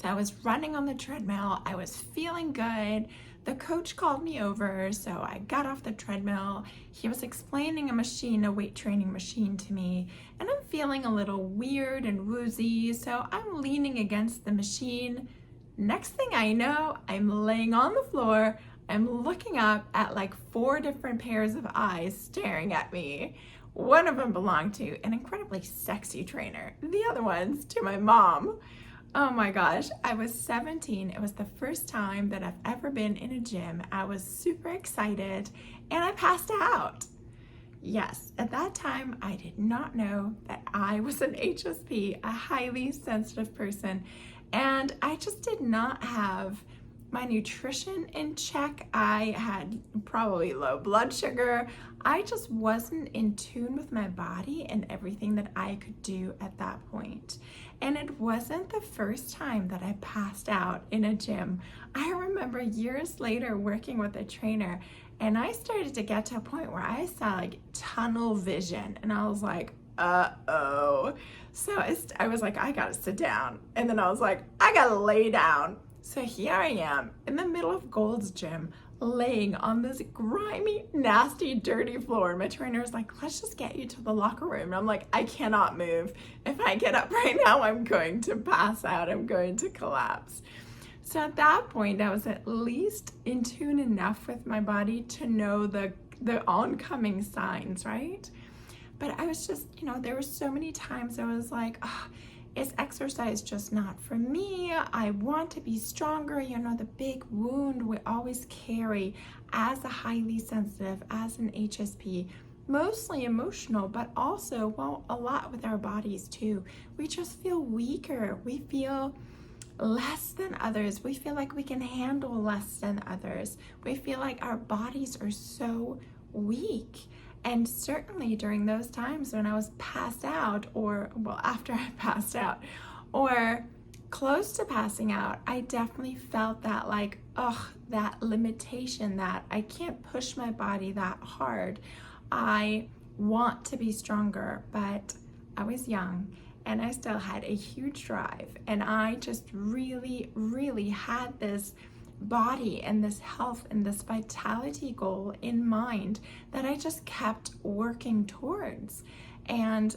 So I was running on the treadmill. I was feeling good. The coach called me over, so I got off the treadmill. He was explaining a weight training machine to me, and I'm feeling a little weird and woozy, so I'm leaning against the machine. Next thing I know, I'm laying on the floor. I'm looking up at like 4 different pairs of eyes staring at me. One of them belonged to an incredibly sexy trainer. The other one's to my mom. Oh my gosh, I was 17. It was the first time that I've ever been in a gym. I was super excited and I passed out. Yes, at that time, I did not know that I was an HSP, a highly sensitive person, and I just did not have my nutrition in check. I had probably low blood sugar. I just wasn't in tune with my body and everything that I could do at that point. And it wasn't the first time that I passed out in a gym. I remember years later working with a trainer, and I started to get to a point where I saw like tunnel vision, and I was like, uh-oh. So I was like, I gotta sit down. And then I was like, I gotta lay down. So here I am in the middle of Gold's Gym, laying on this grimy, nasty, dirty floor. And my trainer was like, let's just get you to the locker room. And I'm like, I cannot move. If I get up right now, I'm going to pass out. I'm going to collapse. So at that point, I was at least in tune enough with my body to know the oncoming signs, right? But I was just, there were so many times I was like, oh, is exercise just not for me? I want to be stronger. The big wound we always carry as a highly sensitive, as an HSP, mostly emotional, but also, a lot with our bodies too. We just feel weaker. We feel less than others. We feel like we can handle less than others. We feel like our bodies are so weak. And certainly during those times when I was passed out, after I passed out, or close to passing out, I definitely felt that that limitation, that I can't push my body that hard. I want to be stronger, but I was young and I still had a huge drive. And I just really, really had this body and this health and this vitality goal in mind that I just kept working towards. And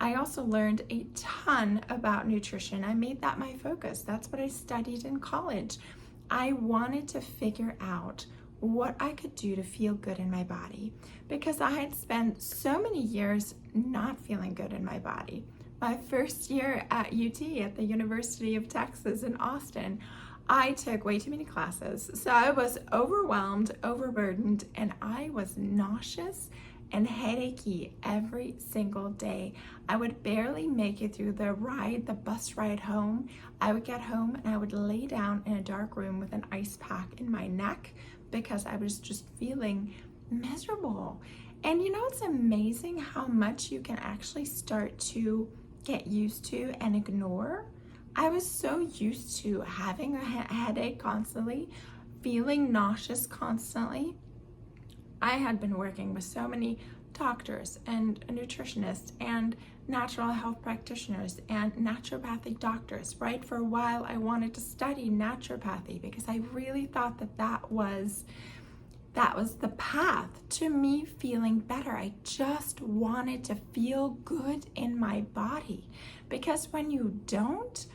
I also learned a ton about nutrition. I made that my focus. That's what I studied in college. I wanted to figure out what I could do to feel good in my body, because I had spent so many years not feeling good in my body. My first year at UT, at the University of Texas in Austin, I took way too many classes. So I was overwhelmed, overburdened, and I was nauseous and headachy every single day. I would barely make it through the bus ride home. I would get home and I would lay down in a dark room with an ice pack in my neck because I was just feeling miserable. And it's amazing how much you can actually start to get used to and ignore. I was so used to having a headache constantly, feeling nauseous constantly. I had been working with so many doctors and nutritionists and natural health practitioners and naturopathic doctors, right? For a while, I wanted to study naturopathy because I really thought that was the path to me feeling better. I just wanted to feel good in my body, because when you don't,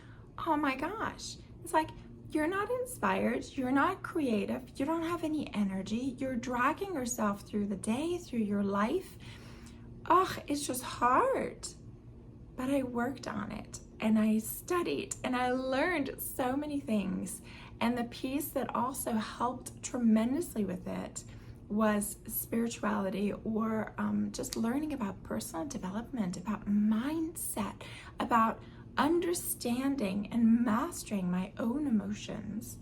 oh my gosh, it's like you're not inspired, you're not creative, you don't have any energy, you're dragging yourself through the day, through your life. It's just hard. But I worked on it and I studied and I learned so many things. And the piece that also helped tremendously with it was spirituality, or just learning about personal development, about mindset, about understanding and mastering my own emotions.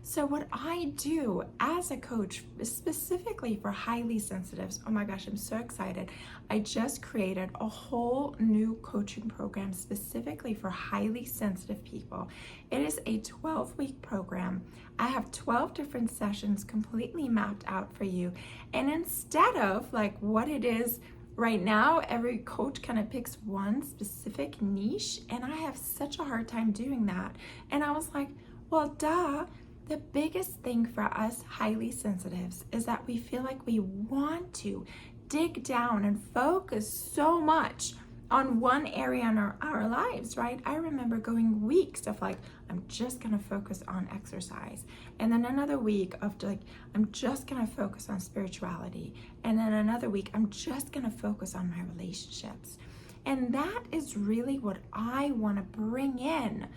So what I do as a coach, specifically for highly sensitives, oh my gosh, I'm so excited. I just created a whole new coaching program specifically for highly sensitive people. It is a 12-week program. I have 12 different sessions completely mapped out for you. And instead of what it is Right now, every coach kind of picks one specific niche, and I have such a hard time doing that. And I was like, well, duh. The biggest thing for us highly sensitives is that we feel like we want to dig down and focus so much on one area in our lives, right? I remember going weeks of like, I'm just gonna focus on exercise. And then another week of like, I'm just gonna focus on spirituality. And then another week, I'm just gonna focus on my relationships. And that is really what I wanna bring in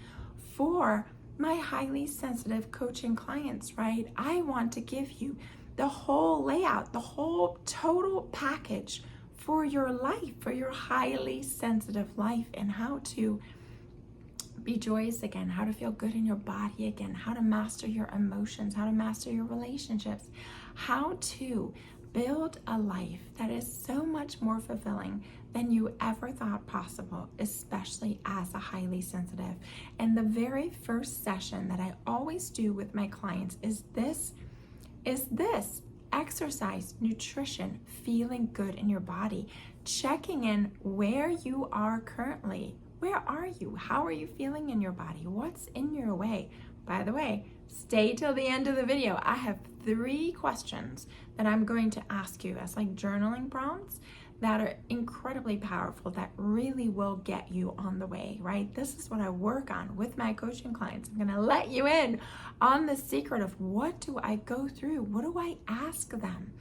for my highly sensitive coaching clients, right? I want to give you the whole layout, the whole total package for your life, for your highly sensitive life, and how to be joyous again, how to feel good in your body again, how to master your emotions, how to master your relationships, how to build a life that is so much more fulfilling than you ever thought possible, especially as a highly sensitive. And the very first session that I always do with my clients is this exercise, nutrition, feeling good in your body, checking in where you are currently. Where are you? How are you feeling in your body? What's in your way? By the way, stay till the end of the video. I have 3 questions that I'm going to ask you as like journaling prompts that are incredibly powerful, that really will get you on the way, right? This is what I work on with my coaching clients. I'm gonna let you in on the secret of what do I go through? What do I ask them?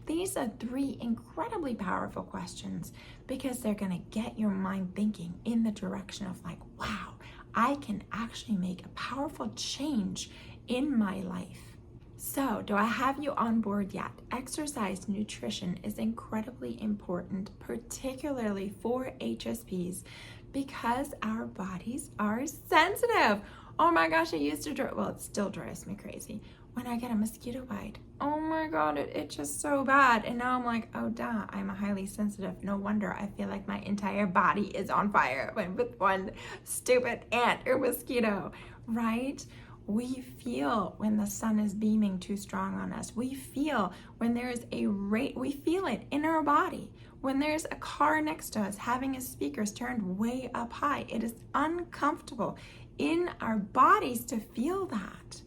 These are 3 incredibly powerful questions because they're gonna get your mind thinking in the direction of like, wow, I can actually make a powerful change in my life. So, do I have you on board yet? Exercise, nutrition is incredibly important, particularly for HSPs, because our bodies are sensitive. Oh my gosh, it used to drive, well, it still drives me crazy when I get a mosquito bite. Oh my God, it's just so bad. And now I'm like, oh duh, I'm a highly sensitive. No wonder I feel like my entire body is on fire with one stupid ant or mosquito, right? We feel when the sun is beaming too strong on us. We feel when there's we feel it in our body. When there's a car next to us having his speakers turned way up high, it is uncomfortable in our bodies to feel that.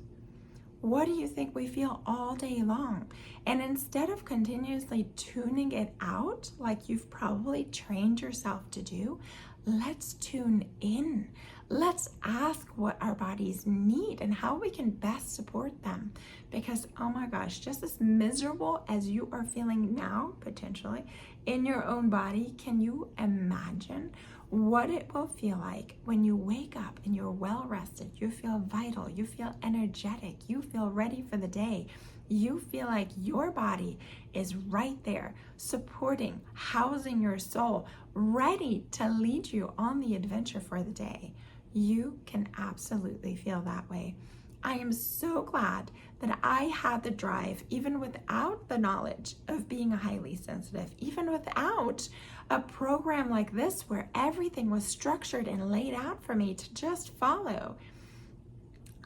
What do you think we feel all day long? And instead of continuously tuning it out, like you've probably trained yourself to do, let's tune in. Let's ask what our bodies need and how we can best support them. Because, oh my gosh, just as miserable as you are feeling now, potentially, in your own body, can you imagine what it will feel like when you wake up and you're well rested, you feel vital, you feel energetic, you feel ready for the day, you feel like your body is right there, supporting, housing your soul, ready to lead you on the adventure for the day. You can absolutely feel that way. I am so glad that I had the drive, even without the knowledge of being a highly sensitive, even without a program like this where everything was structured and laid out for me to just follow.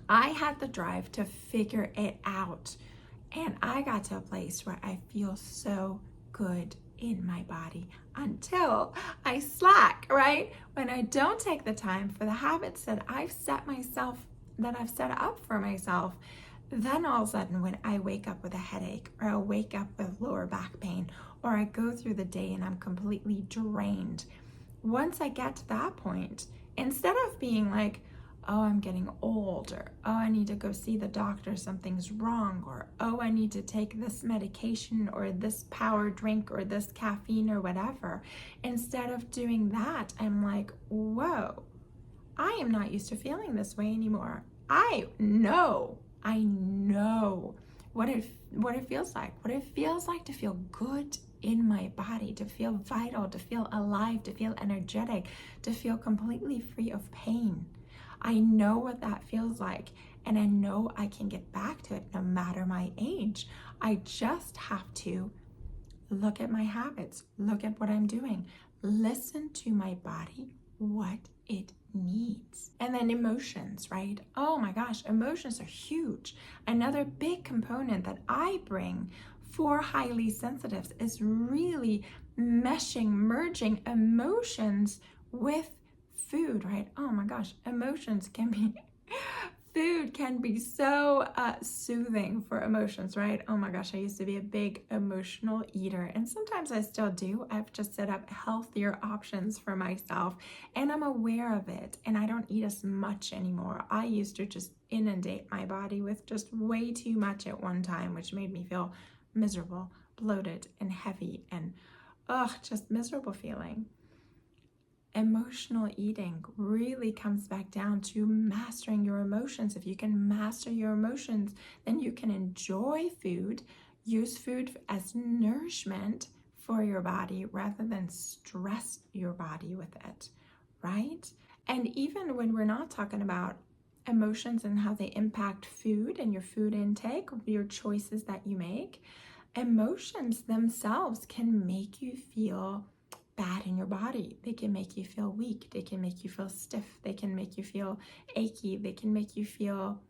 I had the drive to figure it out. And I got to a place where I feel so good in my body until I slack, right? When I don't take the time for the habits that I've set up for myself, then all of a sudden when I wake up with a headache, or I wake up with lower back pain, or I go through the day and I'm completely drained, once I get to that point, instead of being like, oh, I'm getting old, or oh, I need to go see the doctor, something's wrong, or oh, I need to take this medication or this power drink or this caffeine or whatever. Instead of doing that, I'm like, whoa, I am not used to feeling this way anymore. I know what it feels like, what it feels like to feel good in my body, to feel vital, to feel alive, to feel energetic, to feel completely free of pain. I know what that feels like, and I know I can get back to it no matter my age. I just have to look at my habits, look at what I'm doing, listen to my body, what it needs. And then emotions, right? Oh my gosh, emotions are huge. Another big component that I bring for highly sensitives is really merging emotions with food, right? Oh my gosh, food can be so soothing for emotions, right? Oh my gosh, I used to be a big emotional eater, and sometimes I still do. I've just set up healthier options for myself, and I'm aware of it, and I don't eat as much anymore. I used to just inundate my body with just way too much at one time, which made me feel miserable, bloated, and heavy, and just miserable feeling. Emotional eating really comes back down to mastering your emotions. If you can master your emotions, then you can enjoy food, use food as nourishment for your body rather than stress your body with it, right? And even when we're not talking about emotions and how they impact food and your food intake, your choices that you make, emotions themselves can make you feel bad in your body. They can make you feel weak. They can make you feel stiff. They can make you feel achy. They can make you feel,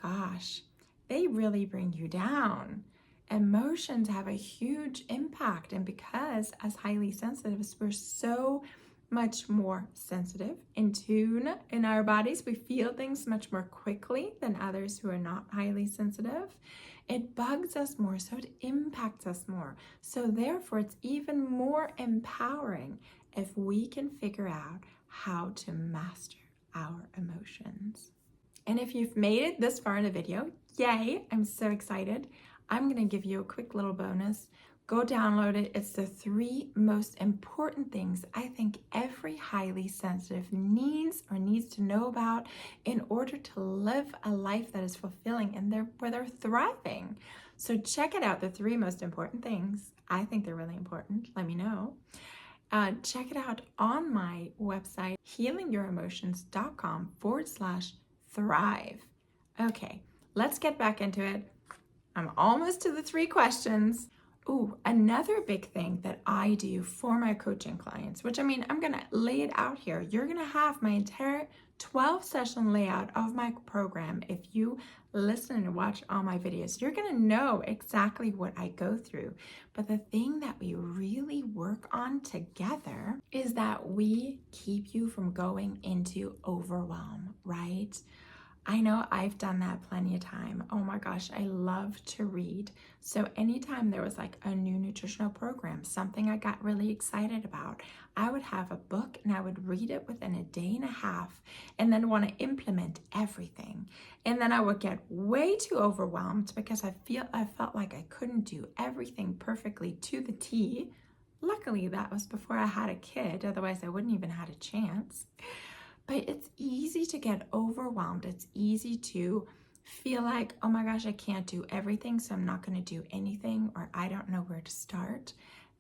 gosh, they really bring you down. Emotions have a huge impact, and because as highly sensitives, we're so much more sensitive, in tune in our bodies. We feel things much more quickly than others who are not highly sensitive. It bugs us more, so it impacts us more. So therefore, it's even more empowering if we can figure out how to master our emotions. And if you've made it this far in the video, yay, I'm so excited. I'm gonna give you a quick little bonus. Go download it. It's the 3 most important things I think every highly sensitive needs to know about in order to live a life that is fulfilling and where they're thriving. So check it out, the 3 most important things. I think they're really important. Let me know. Check it out on my website, healingyouremotions.com/thrive. Okay, let's get back into it. I'm almost to the 3 questions. Ooh, another big thing that I do for my coaching clients, which I'm going to lay it out here. You're going to have my entire 12-session layout of my program. If you listen and watch all my videos, you're going to know exactly what I go through. But the thing that we really work on together is that we keep you from going into overwhelm, right? I know I've done that plenty of time. Oh my gosh, I love to read. So anytime there was like a new nutritional program, something I got really excited about, I would have a book and I would read it within a day and a half and then want to implement everything. And then I would get way too overwhelmed because I felt like I couldn't do everything perfectly to the T. Luckily, that was before I had a kid. Otherwise, I wouldn't even had a chance. But it's easy to get overwhelmed. It's easy to feel like, oh my gosh, I can't do everything, so I'm not going to do anything, or I don't know where to start.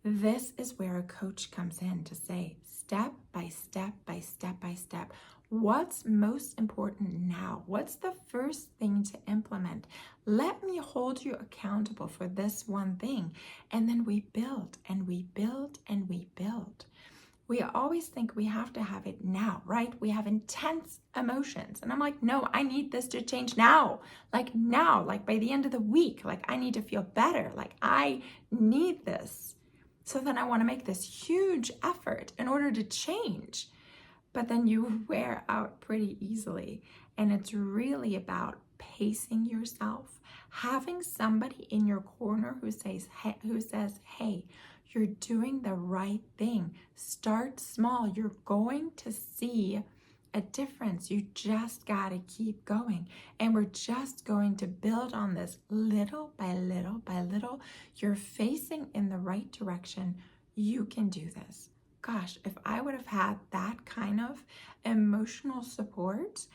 This is where a coach comes in to say, step by step by step by step, what's most important now? What's the first thing to implement? Let me hold you accountable for this one thing. And then we build and we build and we build. We always think we have to have it now, right? We have intense emotions. And I'm like, no, I need this to change now. Like now, like by the end of the week, like I need to feel better. Like I need this. So then I want to make this huge effort in order to change. But then you wear out pretty easily. And it's really about pacing yourself, having somebody in your corner who says, hey, you're doing the right thing. Start small. You're going to see a difference. You just got to keep going. And we're just going to build on this little by little by little. You're facing in the right direction. You can do this. Gosh, if I would have had that kind of emotional support,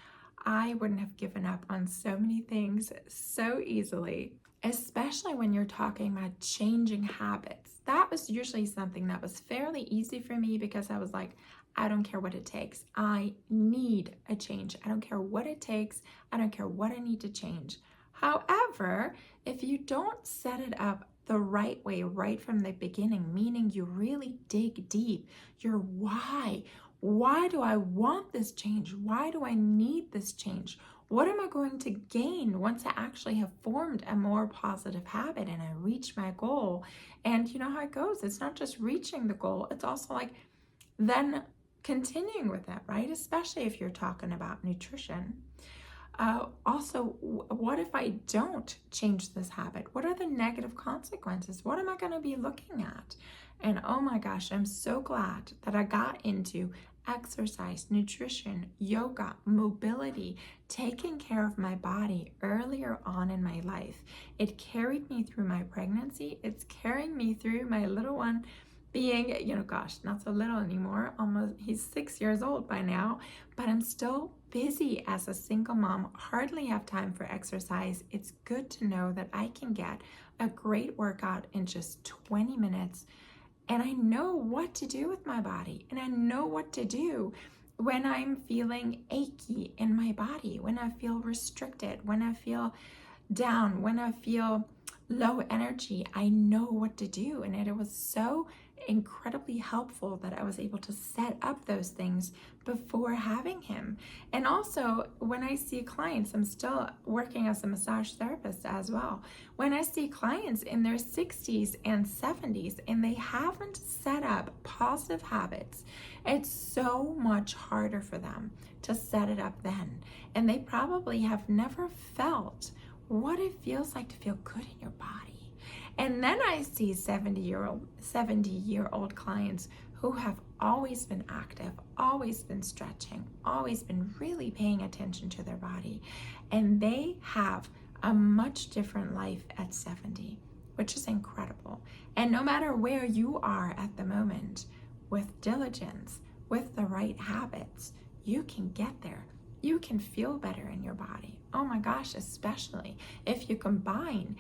I wouldn't have given up on so many things so easily, especially when you're talking about changing habits. That was usually something that was fairly easy for me because I was like, I don't care what it takes. I need a change. I don't care what it takes. I don't care what I need to change. However, if you don't set it up the right way right from the beginning, meaning you really dig deep, your why. Why do I want this change? Why do I need this change? What am I going to gain once I actually have formed a more positive habit and I reach my goal? And you know how it goes. It's not just reaching the goal. It's also like then continuing with it, right? Especially if you're talking about nutrition. Also, what if I don't change this habit? What are the negative consequences? What am I going to be looking at? And oh my gosh, I'm so glad that I got into exercise, nutrition, yoga, mobility, taking care of my body earlier on in my life. It carried me through my pregnancy. It's carrying me through my little one being, gosh, not so little anymore. Almost, he's 6 years old by now, but I'm still busy as a single mom, hardly have time for exercise. It's good to know that I can get a great workout in just 20 minutes. And I know what to do with my body. And I know what to do when I'm feeling achy in my body, when I feel restricted, when I feel down, when I feel low energy. I know what to do. And it was so incredibly helpful that I was able to set up those things before having him. And also, when I see clients, I'm still working as a massage therapist as well. When I see clients in their 60s and 70s and they haven't set up positive habits, it's so much harder for them to set it up then. And they probably have never felt what it feels like to feel good in your body. And then I see 70-year-old clients who have always been active, always been stretching, always been really paying attention to their body. And they have a much different life at 70, which is incredible. And no matter where you are at the moment, with diligence, with the right habits, you can get there. You can feel better in your body. Oh my gosh, especially if you combine,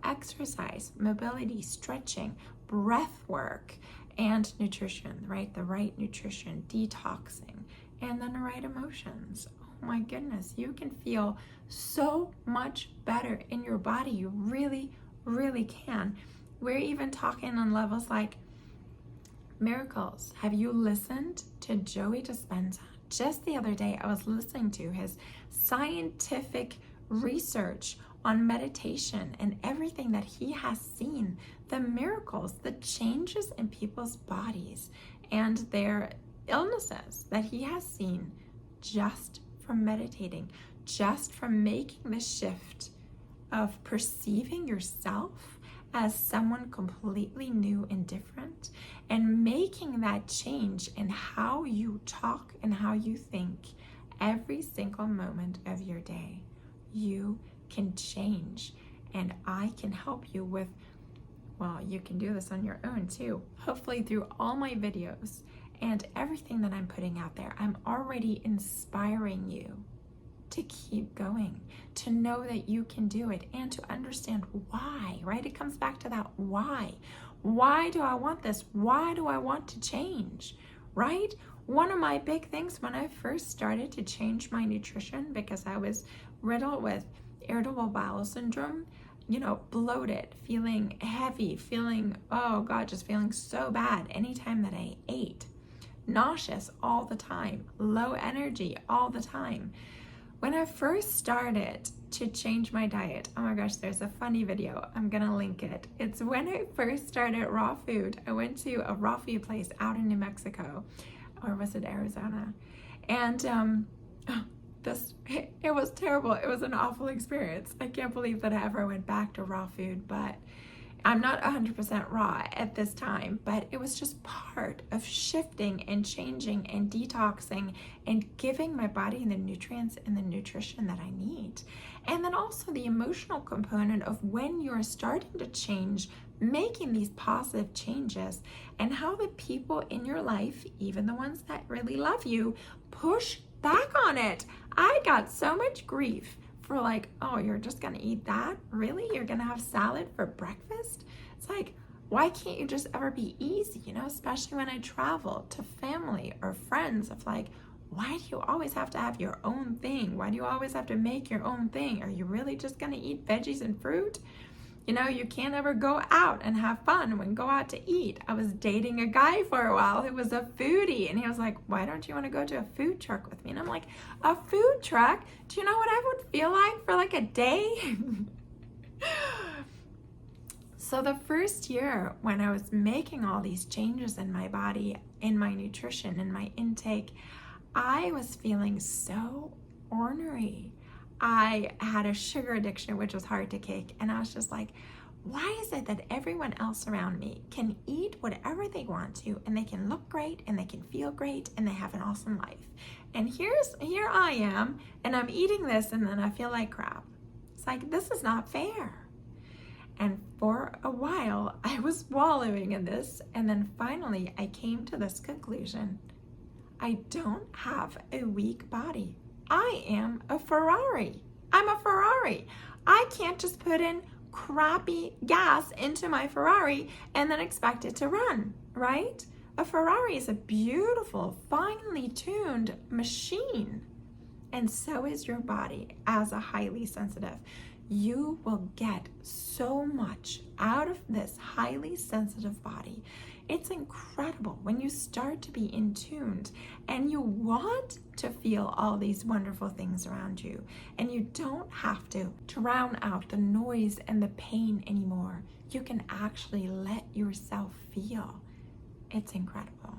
exercise, mobility, stretching, breath work, and nutrition, right? The right nutrition, detoxing, and then the right emotions. Oh my goodness, you can feel so much better in your body. You really, really can. We're even talking on levels like miracles. Have you listened to Joey Dispenza? Just the other day, I was listening to his scientific research on meditation and everything that he has seen, the miracles, the changes in people's bodies and their illnesses that he has seen just from meditating, just from making the shift of perceiving yourself as someone completely new and different, and making that change in how you talk and how you think every single moment of your day. You can change, and I can help you with, you can do this on your own too. Hopefully through all my videos and everything that I'm putting out there, I'm already inspiring you to keep going, to know that you can do it, and to understand why, right? It comes back to that why. Why do I want this? Why do I want to change, right? One of my big things when I first started to change my nutrition, because I was riddled with irritable bowel syndrome, bloated, feeling heavy, feeling, just feeling so bad anytime that I ate, nauseous all the time, low energy all the time. When I first started to change my diet, oh my gosh, there's a funny video. I'm gonna link it. It's when I first started raw food. I went to a raw food place out in New Mexico, or was it Arizona? And it was terrible. It was an awful experience. I can't believe that I ever went back to raw food, but I'm not 100% raw at this time, but it was just part of shifting and changing and detoxing and giving my body the nutrients and the nutrition that I need. And then also the emotional component of when you're starting to change, making these positive changes, and how the people in your life, even the ones that really love you, push back on it. I got so much grief for like, oh, you're just gonna eat that? Really? You're gonna have salad for breakfast? It's like, why can't you just ever be easy, especially when I travel to family or friends of like, why do you always have to have your own thing? Why do you always have to make your own thing? Are you really just gonna eat veggies and fruit? You know, you can't ever go out and have fun and go out to eat. I was dating a guy for a while who was a foodie, and he was like, why don't you want to go to a food truck with me? And I'm like, a food truck? Do you know what I would feel like for like a day? So the first year when I was making all these changes in my body, in my nutrition, in my intake, I was feeling so ornery. I had a sugar addiction, which was hard to kick. And I was just like, why is it that everyone else around me can eat whatever they want to, and they can look great, and they can feel great, and they have an awesome life? And here I am, and I'm eating this, and then I feel like crap. It's like, this is not fair. And for a while, I was wallowing in this. And then finally, I came to this conclusion. I don't have a weak body. I am a Ferrari. I'm a Ferrari. I can't just put in crappy gas into my Ferrari and then expect it to run, right? A Ferrari is a beautiful, finely tuned machine. And so is your body as a highly sensitive. You will get so much out of this highly sensitive body. It's incredible when you start to be in tuned and you want to feel all these wonderful things around you, and you don't have to drown out the noise and the pain anymore. You can actually let yourself feel. It's incredible.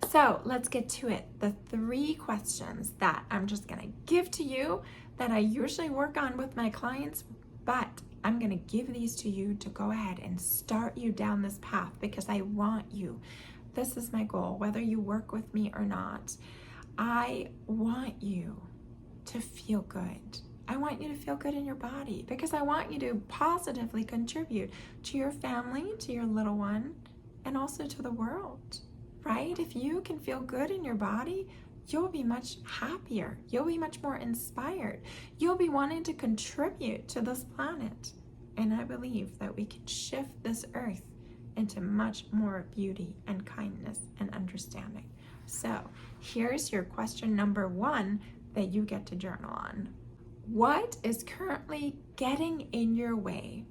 So let's get to it. The 3 questions that I'm just gonna give to you that I usually work on with my clients, but I'm gonna give these to you to go ahead and start you down this path, because I want you. This is my goal, whether you work with me or not. I want you to feel good. I want you to feel good in your body, because I want you to positively contribute to your family, to your little one, and also to the world, right? If you can feel good in your body, you'll be much happier. You'll be much more inspired. You'll be wanting to contribute to this planet. And I believe that we can shift this earth into much more beauty and kindness and understanding. So here's your question number 1 that you get to journal on. What is currently getting in your way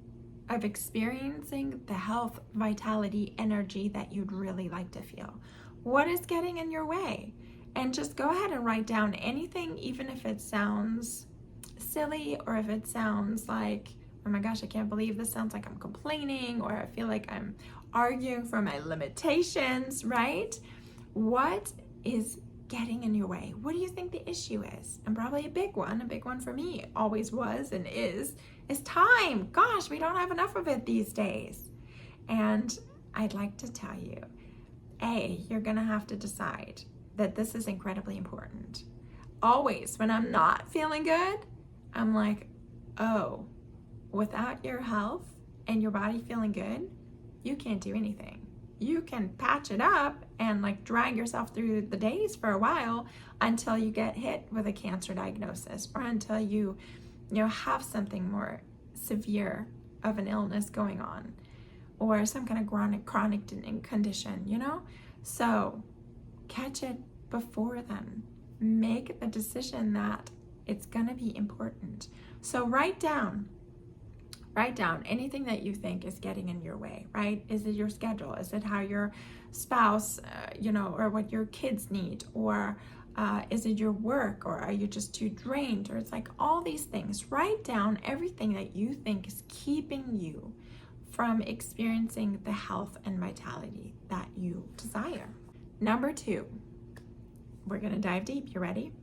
of experiencing the health, vitality, energy that you'd really like to feel? What is getting in your way? And just go ahead and write down anything, even if it sounds silly, or if it sounds like, oh my gosh, I can't believe this sounds like I'm complaining, or I feel like I'm arguing for my limitations, right? What is getting in your way? What do you think the issue is? And probably a big one for me always was and is time. Gosh, we don't have enough of it these days. And I'd like to tell you, you're gonna have to decide that this is incredibly important. Always, when I'm not feeling good, I'm like, oh, without your health and your body feeling good, you can't do anything. You can patch it up and like drag yourself through the days for a while until you get hit with a cancer diagnosis, or until you have something more severe of an illness going on, or some kind of chronic condition, So catch it before then. Make the decision that it's gonna be important. So write down anything that you think is getting in your way, right? Is it your schedule? Is it how your spouse, or what your kids need? Or is it your work? Or are you just too drained? Or it's like all these things. Write down everything that you think is keeping you from experiencing the health and vitality that you desire. Number 2, we're gonna dive deep. You ready?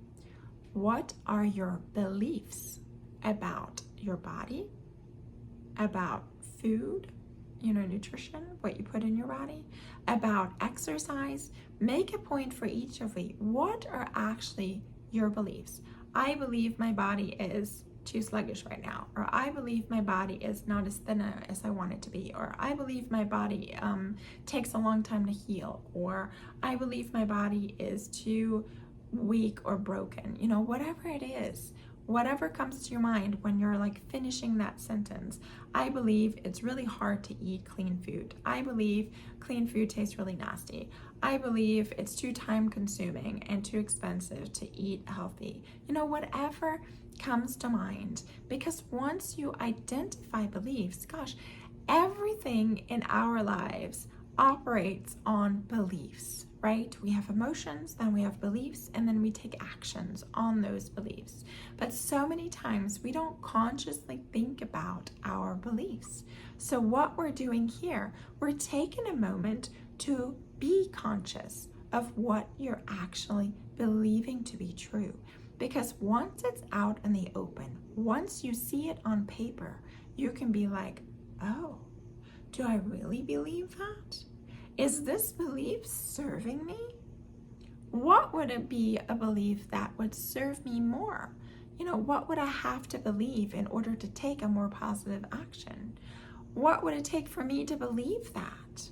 What are your beliefs about your body, about food, nutrition, what you put in your body, about exercise? Make a point for each of these. What are actually your beliefs? I believe my body is too sluggish right now, or I believe my body is not as thin as I want it to be, or I believe my body takes a long time to heal, or I believe my body is too weak or broken. Whatever it is, whatever comes to your mind when you're like finishing that sentence. I believe it's really hard to eat clean food. I believe clean food tastes really nasty. I believe it's too time consuming and too expensive to eat healthy. Whatever comes to mind. Because once you identify beliefs, gosh, everything in our lives operates on beliefs, right? We have emotions, then we have beliefs, and then we take actions on those beliefs. But so many times we don't consciously think about our beliefs. So what we're doing here, we're taking a moment to be conscious of what you're actually believing to be true. Because once it's out in the open, once you see it on paper, you can be like, oh, do I really believe that? Is this belief serving me? What would it be a belief that would serve me more? What would I have to believe in order to take a more positive action? What would it take for me to believe that?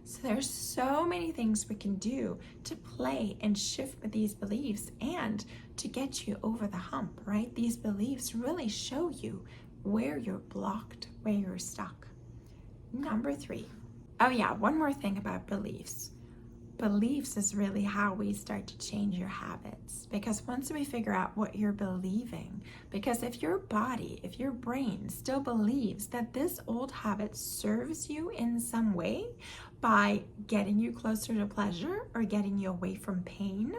So there's so many things we can do to play and shift with these beliefs and to get you over the hump, right? These beliefs really show you where you're blocked, where you're stuck. Number 3. Oh yeah, one more thing about beliefs. Beliefs is really how we start to change your habits, because once we figure out what you're believing, because if your body, if your brain still believes that this old habit serves you in some way by getting you closer to pleasure or getting you away from pain,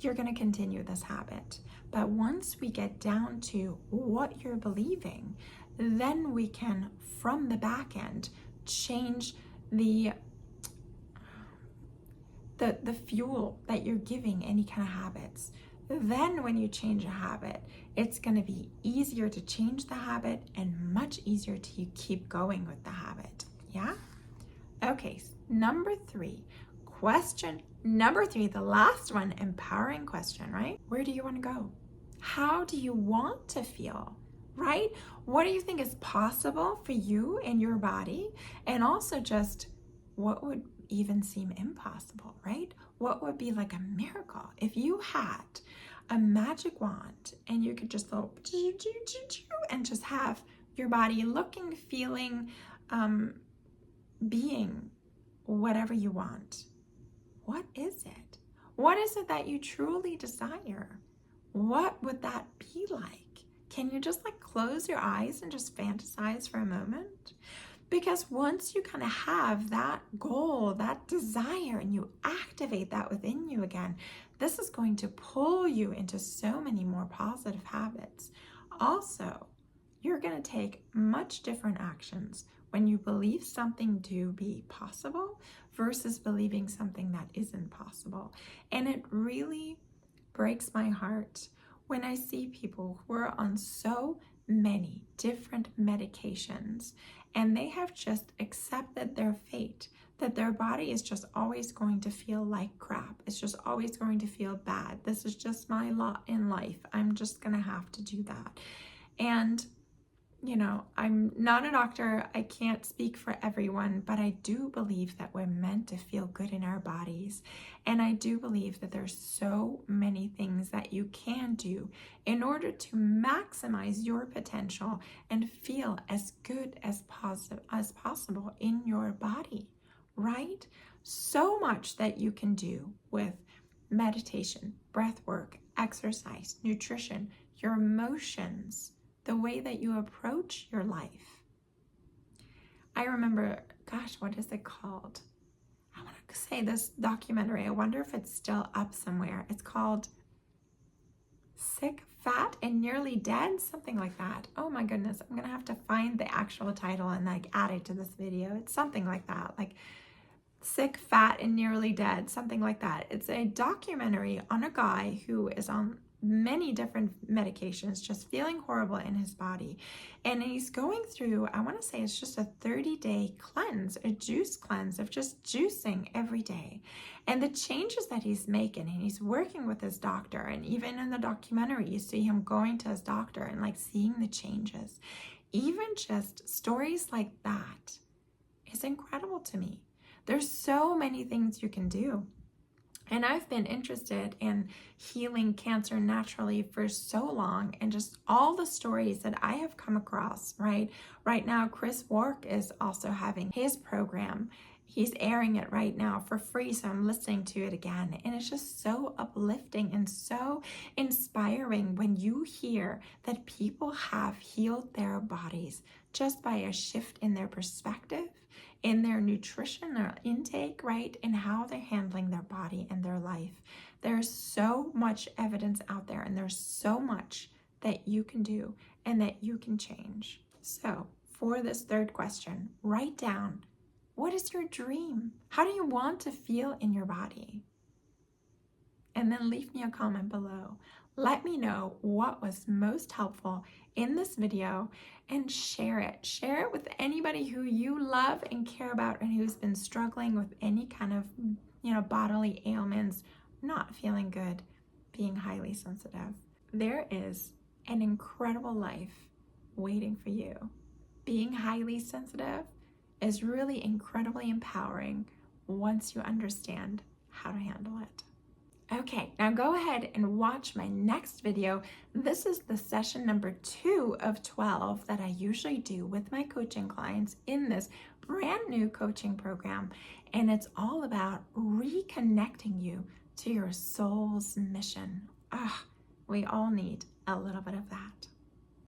you're going to continue this habit. But once we get down to what you're believing, then we can, from the back end, change the fuel that you're giving any kind of habits. Then when you change a habit, it's going to be easier to change the habit and much easier to keep going with the habit. Yeah? Okay, number 3. Question number 3, the last one, empowering question, right? Where do you want to go? How do you want to feel? Right? What do you think is possible for you and your body? And also just what would even seem impossible, right? What would be like a miracle if you had a magic wand and you could just go and just have your body looking, feeling, being whatever you want? What is it? What is it that you truly desire? What would that be like? Can you just like close your eyes and just fantasize for a moment? Because once you kind of have that goal, that desire, and you activate that within you again, this is going to pull you into so many more positive habits. Also, you're going to take much different actions when you believe something to be possible versus believing something that isn't possible. And it really breaks my heart when I see people who are on so many different medications and they have just accepted their fate, that their body is just always going to feel like crap. It's just always going to feel bad. This is just my lot in life. I'm just going to have to do that. And I'm not a doctor. I can't speak for everyone, but I do believe that we're meant to feel good in our bodies. And I do believe that there's so many things that you can do in order to maximize your potential and feel as good as possible in your body, right? So much that you can do with meditation, breath work, exercise, nutrition, your emotions, the way that you approach your life. I remember, gosh, what is it called? I want to say this documentary. I wonder if it's still up somewhere. It's called Sick, Fat, and Nearly Dead, something like that. Oh my goodness, I'm going to have to find the actual title and like add it to this video. It's something like that, like Sick, Fat, and Nearly Dead, something like that. It's a documentary on a guy who is on many different medications, just feeling horrible in his body. And he's going through, I want to say it's just a 30-day cleanse, a juice cleanse of just juicing every day. And the changes that he's making, and he's working with his doctor. And even in the documentary, you see him going to his doctor and like seeing the changes. Even just stories like that is incredible to me. There's so many things you can do. And I've been interested in healing cancer naturally for so long, and just all the stories that I have come across, right? Right now, Chris Wark is also having his program. He's airing it right now for free, so I'm listening to it again. And it's just so uplifting and so inspiring when you hear that people have healed their bodies just by a shift in their perspective, in their nutrition or intake, right? And how they're handling their body and their life. There's so much evidence out there, and there's so much that you can do and that you can change. So, for this third question, write down, what is your dream? How do you want to feel in your body? And then leave me a comment below. Let me know what was most helpful in this video and share it. Share it with anybody who you love and care about and who's been struggling with any kind of, bodily ailments, not feeling good, being highly sensitive. There is an incredible life waiting for you. Being highly sensitive is really incredibly empowering once you understand how to handle it. Okay, now go ahead and watch my next video. This is the session number 2 of 12 that I usually do with my coaching clients in this brand new coaching program. And it's all about reconnecting you to your soul's mission. We all need a little bit of that.